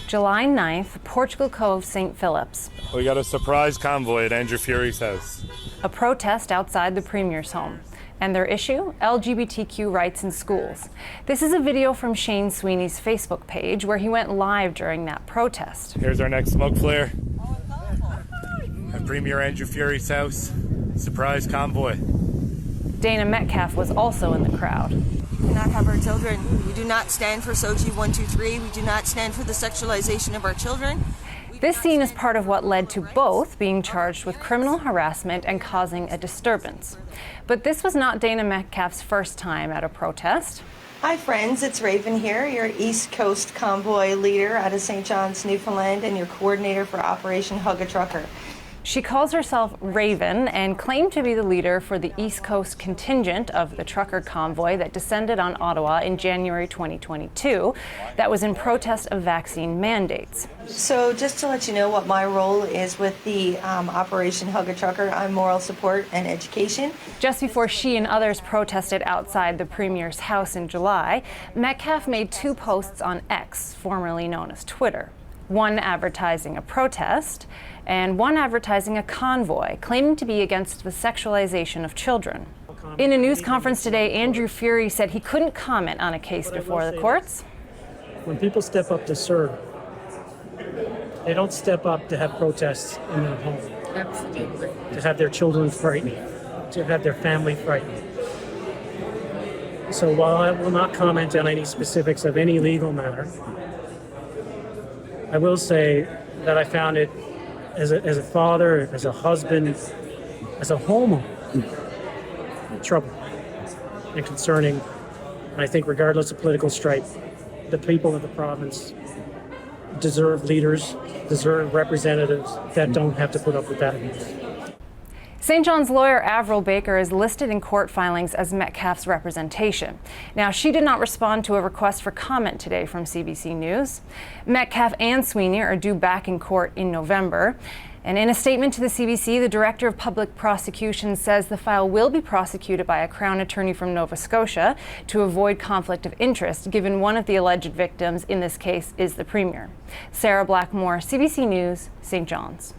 July 9th, Portugal Cove, St. Phillips. We got a surprise convoy at Andrew Furey's house. A protest outside the Premier's home. And their issue? LGBTQ rights in schools. This is a video from Shane Sweeney's Facebook page where he went live during that protest. Here's our next smoke flare. At Premier Andrew Furey's house. Surprise convoy. Dana Metcalfe was also in the crowd. We do not have our children. We do not stand for SOGI 123. We do not stand for the sexualization of our children. This scene is part of what led to both being charged with criminal harassment and causing a disturbance. But this was not Dana Metcalfe's first time at a protest. Hi friends, it's Raven here, your East Coast convoy leader out of St. John's, Newfoundland, and your coordinator for Operation Hug a Trucker. She calls herself Raven and claimed to be the leader for the East Coast contingent of the trucker convoy that descended on Ottawa in January 2022 that was in protest of vaccine mandates. So just to let you know what my role is with the Operation Hug a Trucker, I'm moral support and education. Just before she and others protested outside the Premier's house in July, Metcalfe made two posts on X, formerly known as Twitter. One advertising a protest, and one advertising a convoy, claiming to be against the sexualization of children. In a news conference today, Andrew Furey said he couldn't comment on a case before the courts. When people step up to serve, they don't step up to have protests in their home, to have their children frightened, to have their family frightened. So while I will not comment on any specifics of any legal matter, I will say that I found it as a father, as a husband, as a homeowner, trouble and concerning. And I think regardless of political stripe, the people of the province deserve leaders, deserve representatives that don't have to put up with that abuse. St. John's lawyer Avril Baker is listed in court filings as Metcalfe's representation. Now, she did not respond to a request for comment today from CBC News. Metcalfe and Sweeney are due back in court in November. And in a statement to the CBC, the Director of Public Prosecutions says the file will be prosecuted by a Crown attorney from Nova Scotia to avoid conflict of interest, given one of the alleged victims in this case is the Premier. Sarah Blackmore, CBC News, St. John's.